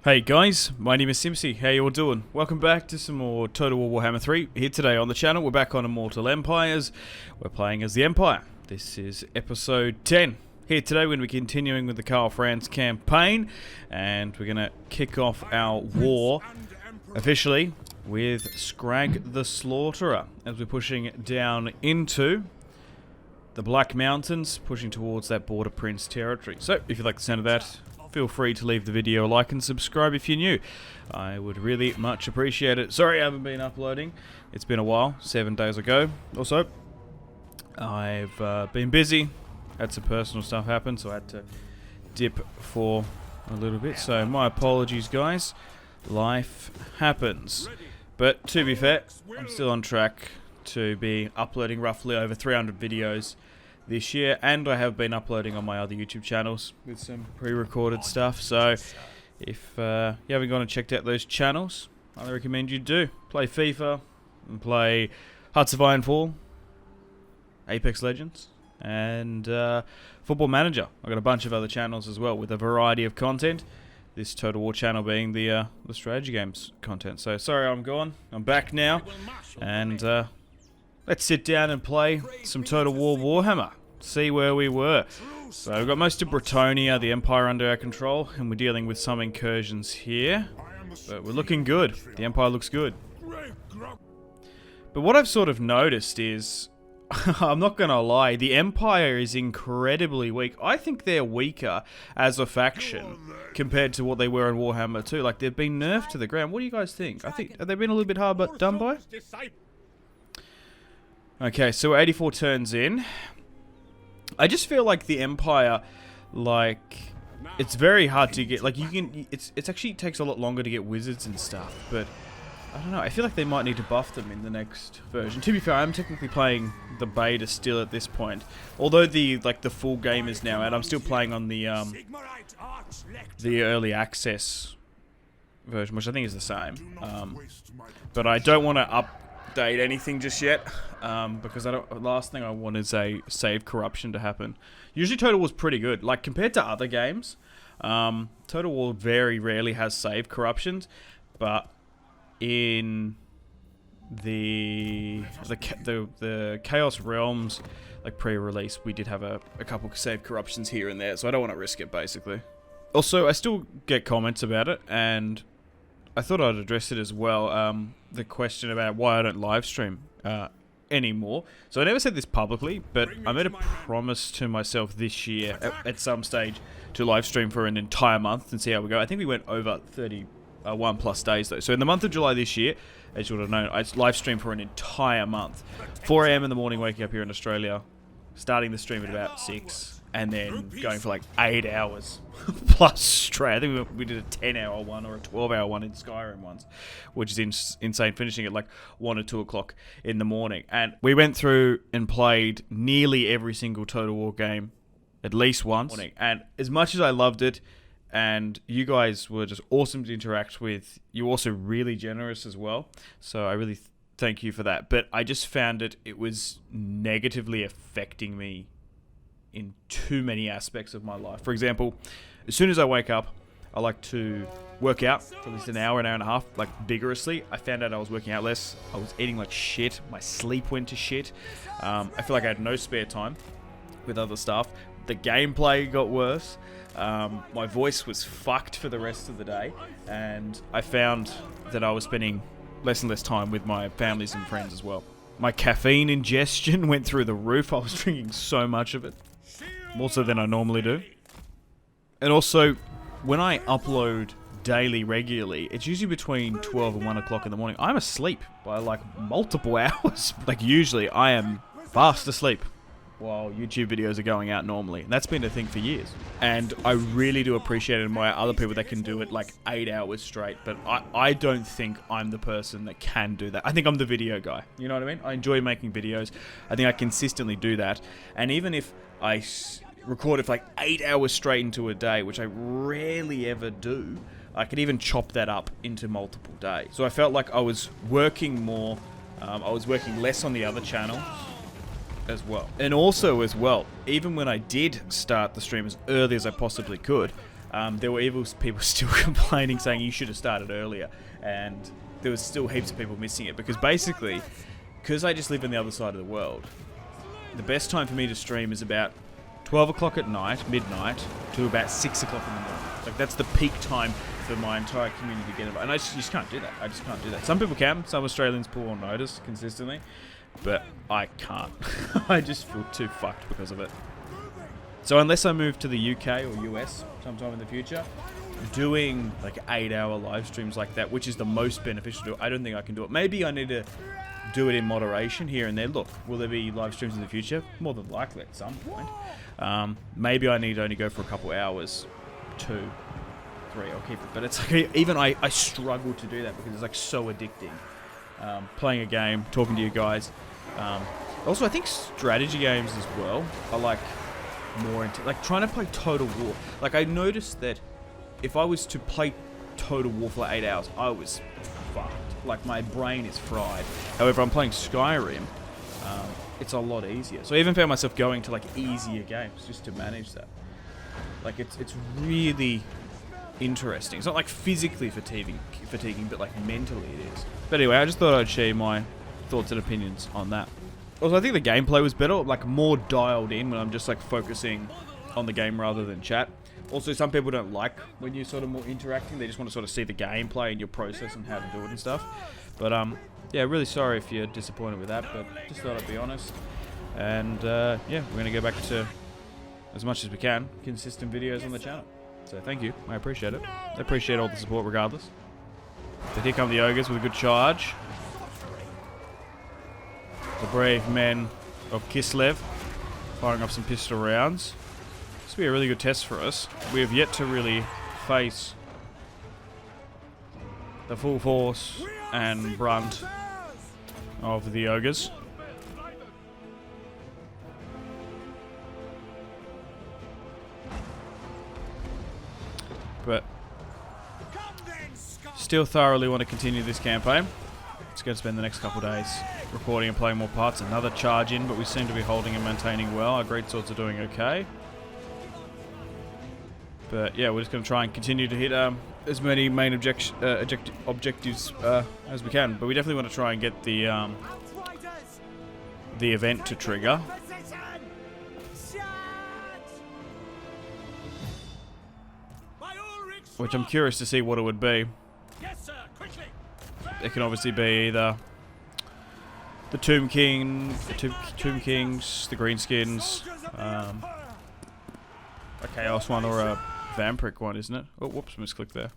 Hey guys, my name is Simpzy. How you all doing? Welcome back to some more Total War Warhammer 3. Here today on the channel, we're back on Immortal Empires. We're playing as the Empire. This is episode 10. Here today we're going to be continuing with the Karl Franz campaign, and we're going to kick off our war officially with Scrag the Slaughterer as we're pushing down into the Black Mountains, pushing towards that Border Prince territory. So, if you like the sound of that, feel free to leave the video a like and subscribe if you're new. I would really much appreciate it. Sorry I haven't been uploading. It's been a while, 7 days ago. Also, I've been busy. Had some personal stuff happen, so I had to dip for a little bit. So my apologies, guys. Life happens. But to be fair, I'm still on track to be uploading roughly over 300 videos this year, and I have been uploading on my other YouTube channels with some pre-recorded stuff. So if you haven't gone and checked out those channels, I recommend you do. Play FIFA and play Hearts of Ironfall, Apex Legends, and Football Manager. I've got a bunch of other channels as well with a variety of content. This Total War channel being the strategy games content. So sorry I'm gone. I'm back now, and let's sit down and play some Total War Warhammer. See where we were. So we've got most of Bretonia, the Empire, under our control, and we're dealing with some incursions here. But we're looking good. The Empire looks good. But what I've sort of noticed is, I'm not going to lie, the Empire is incredibly weak. I think they're weaker as a faction compared to what they were in Warhammer 2. Like, they've been nerfed to the ground. What do you guys think? I think, have they been a little bit hard but done by? Okay, so we're 84 turns in. I just feel like the Empire, like, it's very hard to get, like, you can, it's actually takes a lot longer to get wizards and stuff, but I don't know, I feel like they might need to buff them in the next version. To be fair, I'm technically playing the beta still at this point. Although the full game is now out, I'm still playing on the early access version, which I think is the same. But I don't want to update anything just yet, because last thing I want is a save corruption to happen. Usually Total War's pretty good. Like, compared to other games, Total War very rarely has save corruptions, but in the Chaos Realms, like, pre-release, we did have a couple save corruptions here and there, so I don't want to risk it, basically. Also, I still get comments about it, and I thought I'd address it as well, the question about why I don't live stream anymore. So I never said this publicly, but I made a promise to myself this year at some stage to live stream for an entire month and see how we go. I think we went over 31 plus days though. So in the month of July this year, as you would have known, I live streamed for an entire month. 4 AM in the morning, waking up here in Australia, starting the stream at about 6, and then going for like 8 hours plus straight. I think we did a 10-hour one or a 12-hour one in Skyrim once, which is insane, finishing at like 1 or 2 o'clock in the morning. And we went through and played nearly every single Total War game at least once. And as much as I loved it, and you guys were just awesome to interact with, you were also really generous as well. So I really thank you for that. But I just found it was negatively affecting me in too many aspects of my life. For example, as soon as I wake up, I like to work out for at least an hour and a half, like, vigorously. I found out I was working out less. I was eating like shit. My sleep went to shit. I feel like I had no spare time with other stuff. The gameplay got worse. My voice was fucked for the rest of the day, and I found that I was spending less and less time with my families and friends as well. My caffeine ingestion went through the roof. I was drinking so much of it, more so than I normally do. And also, when I upload daily regularly, it's usually between 12 and 1 o'clock in the morning. I'm asleep by like multiple hours. Like, usually I am fast asleep while YouTube videos are going out normally. And that's been a thing for years. And I really do appreciate it admire other people that can do it like 8 hours straight. But I don't think I'm the person that can do that. I think I'm the video guy. You know what I mean? I enjoy making videos. I think I consistently do that. And even if I record it for like 8 hours straight into a day, which I rarely ever do, I could even chop that up into multiple days. So I felt like I was working more. I was working less on the other channel as well. And also as well, even when I did start the stream as early as I possibly could, there were even people still complaining, saying you should have started earlier, and there was still heaps of people missing it, because basically, because I just live on the other side of the world, the best time for me to stream is about 12 o'clock at night, midnight, to about 6 o'clock in the morning. Like, that's the peak time for my entire community to get involved. And I just can't do that. I just can't do that. Some people can. Some Australians pull on notice consistently. But I can't. I just feel too fucked because of it. So unless I move to the UK or US sometime in the future, doing like 8-hour live streams like that, which is the most beneficial to do, I don't think I can do it. Maybe I need to do it in moderation here and there. Look, will there be live streams in the future? More than likely at some point. Maybe I need to only go for a couple hours, 2, 3, I'll keep it. But it's like, even I struggle to do that because it's like so addicting. Playing a game, talking to you guys. Also, I think strategy games as well are like more into, like trying to play Total War. Like, I noticed that if I was to play Total War for like 8 hours, I was fucked. Like, my brain is fried. However, I'm playing Skyrim. It's a lot easier. So I even found myself going to like easier games just to manage that. Like, it's really interesting. It's not like physically fatiguing, but like mentally it is. But anyway, I just thought I'd share my thoughts and opinions on that. Also, I think the gameplay was better, like more dialed in when I'm just like focusing on the game rather than chat. Also, some people don't like when you're sort of more interacting. They just want to sort of see the gameplay and your process and how to do it and stuff. But yeah, really sorry if you're disappointed with that, but just thought I'd be honest. And yeah, we're going to go back to, as much as we can, consistent videos on the channel. So thank you, I appreciate it. I appreciate all the support regardless. But here come the ogres with a good charge. The brave men of Kislev firing off some pistol rounds. This will be a really good test for us. We have yet to really face the full force and brunt of the ogres. But still thoroughly want to continue this campaign. It's going to spend the next couple of days recording and playing more parts. Another charge in, but we seem to be holding and maintaining well. Our great swords are doing okay. But yeah, we're just going to try and continue to hit as many main objectives as we can. But we definitely want to try and get the event to trigger. Which I'm curious to see what it would be. It can obviously be either the Tomb Kings, the Greenskins, a Chaos one, or a Vampiric one, isn't it? Oh, whoops, misclicked there.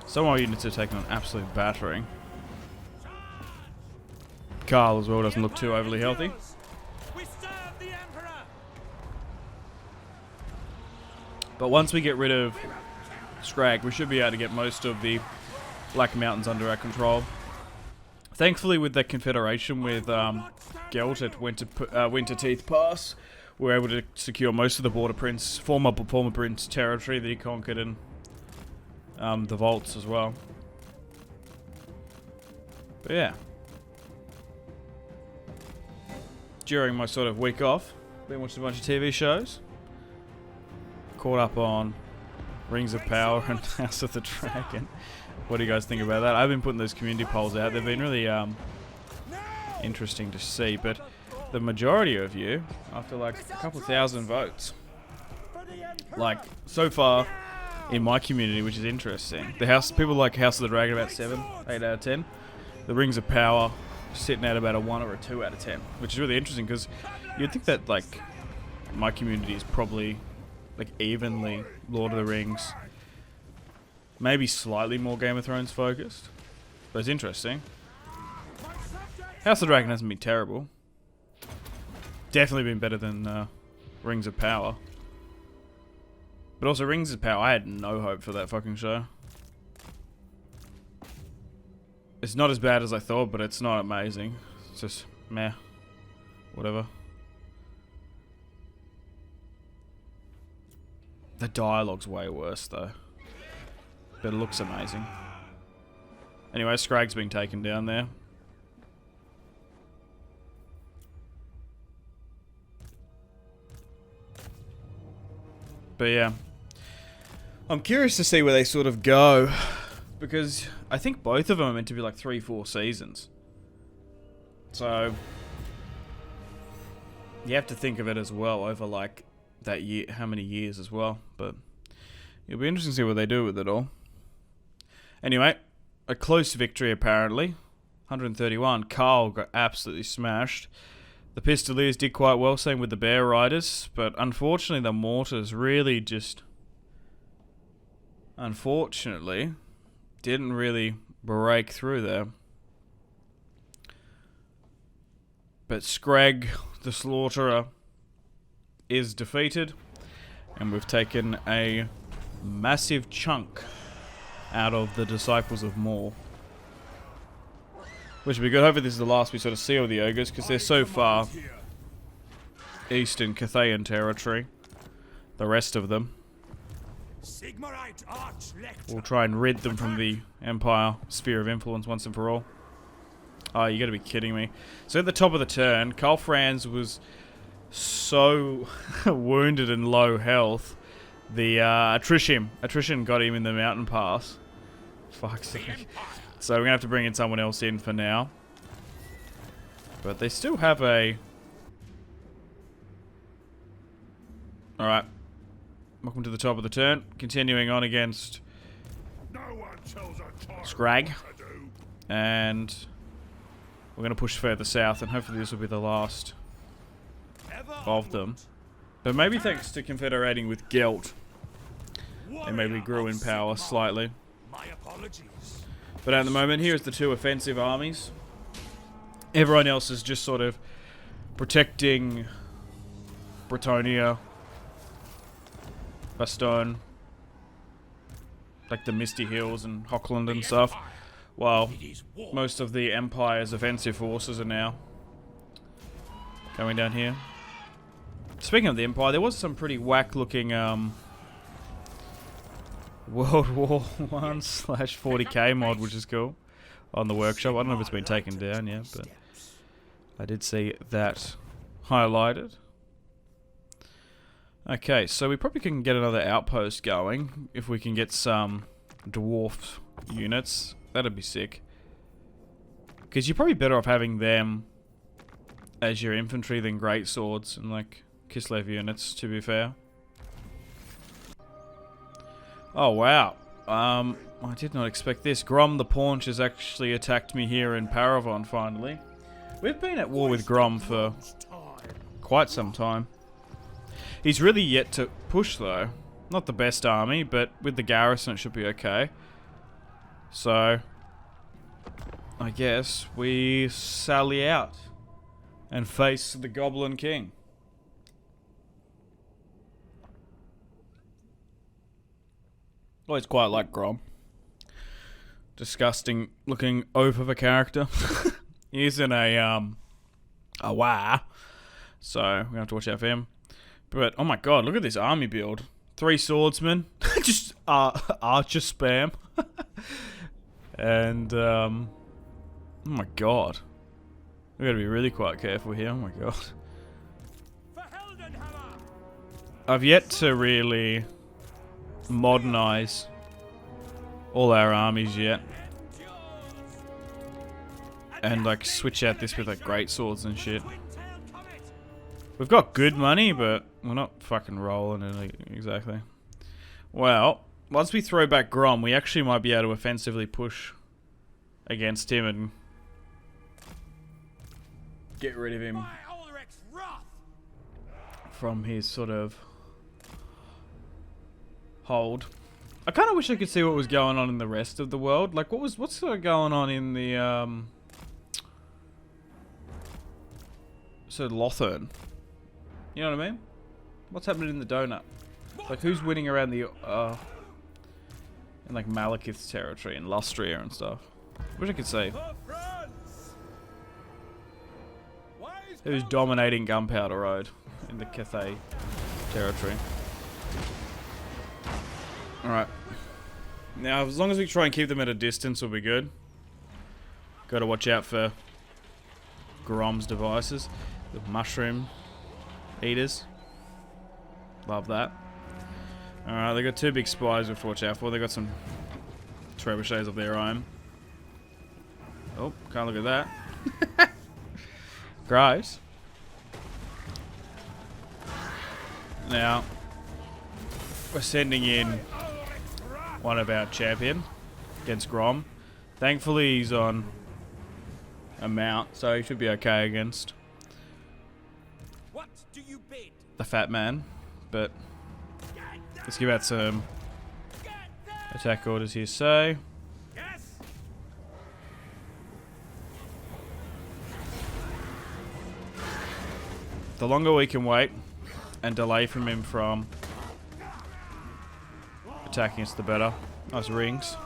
Some of our units are taking an absolute battering. Karl as well doesn't look too overly healthy. But once we get rid of Scrag, we should be able to get most of the Black Mountains under our control. Thankfully, with the Confederation, with Gelt at Winter Teeth Pass, we're able to secure most of the former Prince territory that he conquered, and the vaults as well. But yeah. During my sort of week off, been watching a bunch of TV shows. Caught up on Rings of Power and House of the Dragon. What do you guys think about that? I've been putting those community polls out. They've been really interesting to see, but the majority of you, after like a couple thousand votes, like so far in my community, which is interesting. People like House of the Dragon about 7, 8 out of 10. The Rings of Power sitting at about a 1 or a 2 out of 10, which is really interesting because you'd think that like my community is probably like evenly Lord of the Rings, maybe slightly more Game of Thrones focused, but it's interesting. House of the Dragon hasn't been terrible. Definitely been better than Rings of Power. But also Rings of Power, I had no hope for that fucking show. It's not as bad as I thought, but it's not amazing. It's just meh. Whatever. The dialogue's way worse though. But it looks amazing. Anyway, Scrag's been taken down there. But yeah, I'm curious to see where they sort of go, because I think both of them are meant to be like 3-4 seasons. So you have to think of it as well over like that year, how many years as well. But it'll be interesting to see what they do with it all. Anyway, a close victory apparently. 131. Karl got absolutely smashed. The Pistoliers did quite well, same with the Bear Riders, but unfortunately the Mortars really just... unfortunately, didn't really break through there. But Scrag, the Slaughterer, is defeated, and we've taken a massive chunk out of the Disciples of Maul. Which would be good. Hopefully this is the last we sort of see of the Ogres, because they're so far east in Cathayan territory. The rest of them. We'll try and rid them from the Empire sphere of influence once and for all. Oh, you gotta be kidding me. So at the top of the turn, Karl Franz was so wounded and low health. The attrition got him in the mountain pass. Fuck's sake. So we're gonna have to bring in someone else in for now. But they still have a... Alright. Welcome to the top of the turn. Continuing on against Scrag. And we're going to push further south, and hopefully this will be the last of them. But maybe thanks to confederating with Gelt, they maybe grew in power slightly. But at the moment, here's the two offensive armies. Everyone else is just sort of protecting Bretonnia, Bastogne, like the Misty Hills and Hochland and stuff, while most of the Empire's offensive forces are now going down here. Speaking of the Empire, there was some pretty whack-looking World War 1/40k mod, which is cool, on the workshop. I don't know if it's been taken down yet, but I did see that highlighted. Okay, so we probably can get another outpost going if we can get some dwarf units. That'd be sick. Because you're probably better off having them as your infantry than great swords and like Kislev units, to be fair. Oh wow. I did not expect this. Grom the Paunch has actually attacked me here in Paravon finally. We've been at war with Grom for quite some time. He's really yet to push though. Not the best army, but with the garrison it should be okay. So, I guess we sally out and face the Goblin King. Always quite like Grom. Disgusting looking oaf of a character. He's in a war, so we're gonna have to watch out for him. But, oh my god, look at this army build. 3 swordsmen. Just archer spam. And, oh my god. We gotta be really quite careful here, oh my god. I've yet to really modernize all our armies yet. And, like, switch out this with, like, great swords and shit. We've got good money, but we're not fucking rolling it exactly. Well, once we throw back Grom, we actually might be able to offensively push against him and get rid of him from his sort of hold. I kind of wish I could see what was going on in the rest of the world. Like, what's sort of going on in the so Lothern? You know what I mean? What's happening in the donut? Like, who's winning around the, in, like, Malekith's territory and Lustria and stuff? Wish I could see. Who's dominating Gunpowder Road in the Cathay territory? Alright. Now, as long as we try and keep them at a distance, we'll be good. Gotta watch out for Grom's devices. The mushroom eaters. Love that. Alright, they got two big spies we have to watch out for. They got some trebuchets of their own. Oh, can't look at that. Gross. Now, we're sending in one of our champion against Grom. Thankfully, he's on a mount, so he should be okay against the fat man. But let's give out some attack orders here. So, the longer we can wait and delay from him from attacking us, the better. Nice rings.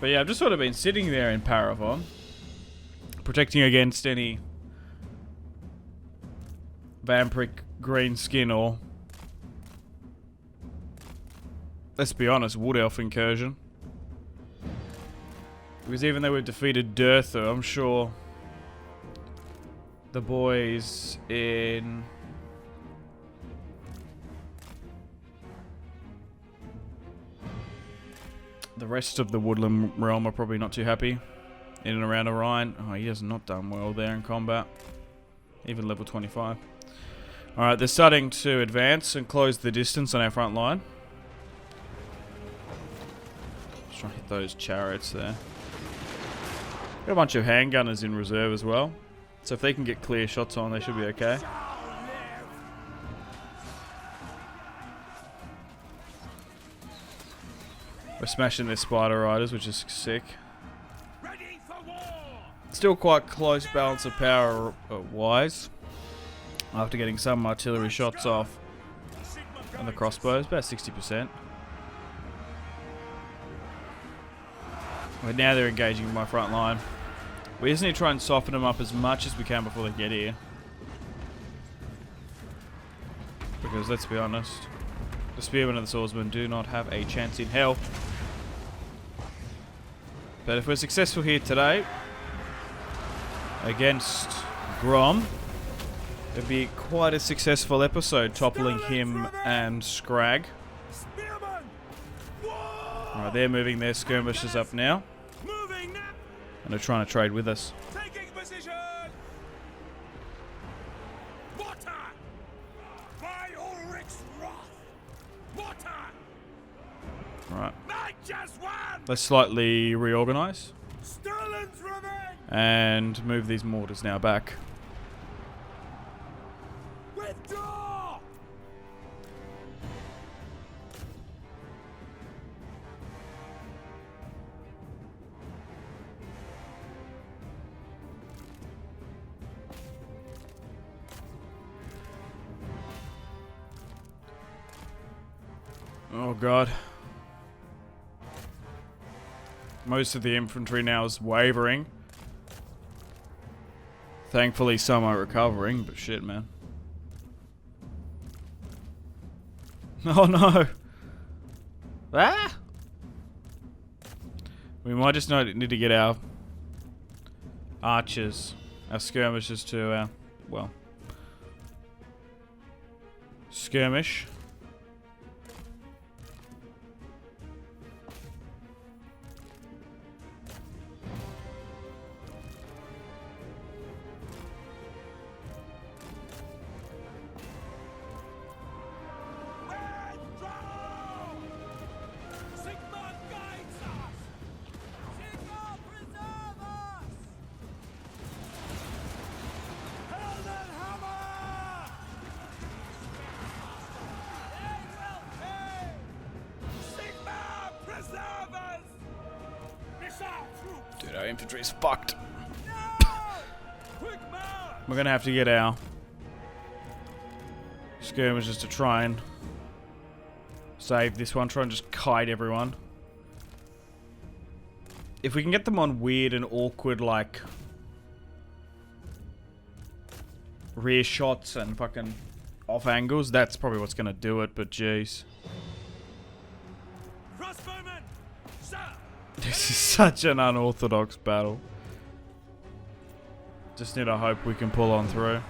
But yeah, I've just sort of been sitting there in Paravon, protecting against any vampiric green skin or, let's be honest, wood elf incursion. Because even though we've defeated Dirtha, I'm sure the boys in the rest of the woodland realm are probably not too happy in and around Orion. Oh, he has not done well there in combat, even level 25. Alright, they're starting to advance and close the distance on our front line. Just trying to hit those chariots there. Got a bunch of handgunners in reserve as well, so if they can get clear shots on, they should be okay. We're smashing their spider riders, which is sick. Still quite close balance of power wise, after getting some artillery shots off on the crossbows, about 60%. But now they're engaging my front line. We just need to try and soften them up as much as we can before they get here. Because let's be honest, the spearmen and the swordsmen do not have a chance in hell. But if we're successful here today against Grom, it'd be quite a successful episode, toppling him and Scrag. Alright, they're moving their skirmishers up now. And they're trying to trade with us. Alright. Let's slightly reorganize. And move these mortars now back. Withdraw! Oh god. Most of the infantry now is wavering. Thankfully some are recovering, but shit, man. Oh no! Ah! We might just need to get our archers, our skirmishers to our, well, skirmish. Dude, our infantry is fucked. We're gonna have to get our skirmishers to try and save this one. Try and just kite everyone. If we can get them on weird and awkward, like, rear shots and fucking off angles, that's probably what's gonna do it, but jeez. This is such an unorthodox battle. Just need to hope we can pull on through.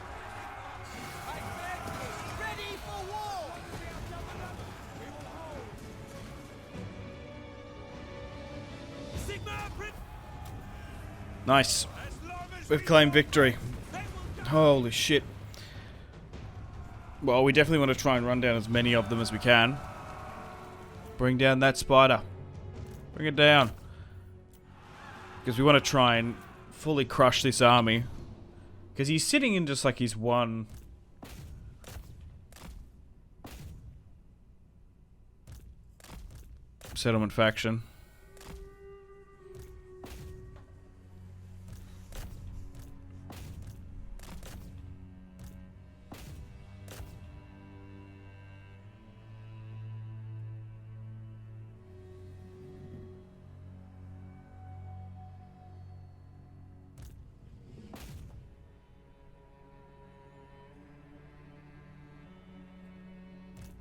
Nice. We've claimed victory. Holy shit. Well, we definitely want to try and run down as many of them as we can. Bring down that spider. Bring it down. Because we want to try and fully crush this army. Because he's sitting in just like his one... settlement faction.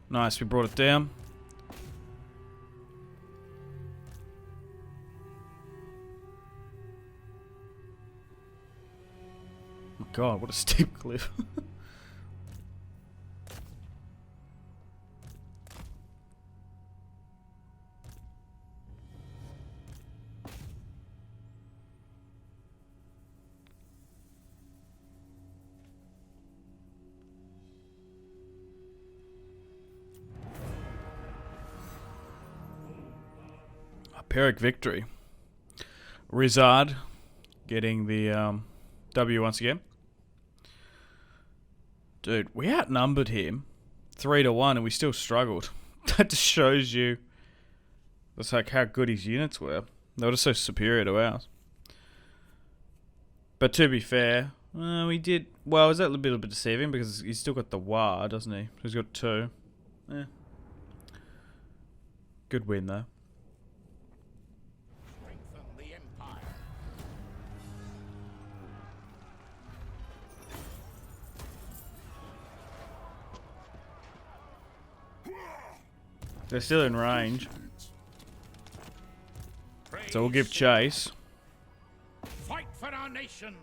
Nice, we brought it down. Oh God, what a steep cliff. Pyrrhic victory. Rizard getting the W once again. Dude, we outnumbered him 3-1 and we still struggled. That just shows you that's like how good his units were. They were just so superior to ours. But to be fair, we did... Well, is that a little bit deceiving because he's still got the War, doesn't he? He's got 2. Good win though. They're still in range. So we'll give chase. Fight for our nation.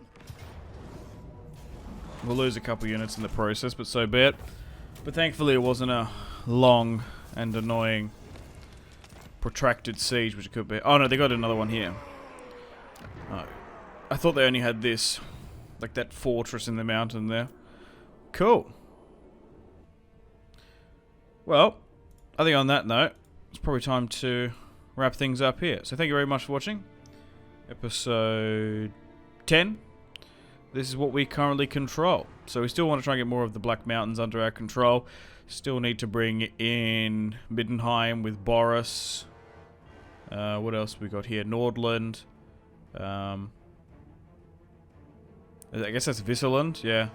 We'll lose a couple units in the process, but so be it. But thankfully it wasn't a long and annoying protracted siege, which it could be. Oh no, they got another one here. Oh. I thought they only had this. Like that fortress in the mountain there. Cool. Well, I think on that note, it's probably time to wrap things up here. So thank you very much for watching. Episode 10. This is what we currently control. So we still want to try and get more of the Black Mountains under our control. Still need to bring in Middenheim with Boris. What else we got here? Nordland. I guess that's Visserland, yeah.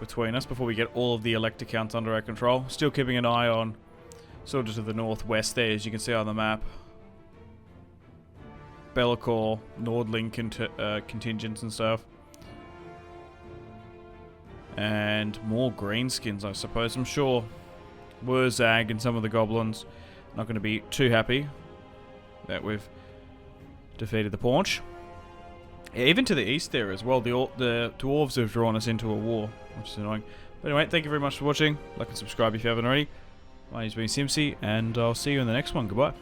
Between us before we get all of the elector counts under our control. Still keeping an eye on sort of to the northwest there, as you can see on the map. Be'lakor, Nordling contingents and stuff. And more greenskins, I suppose. I'm sure Wurzag and some of the goblins not going to be too happy that we've defeated the Paunch. Yeah, even to the east there as well, the dwarves have drawn us into a war, which is annoying. But anyway, thank you very much for watching. Like and subscribe if you haven't already. My name's been Simpzy, and I'll see you in the next one. Goodbye.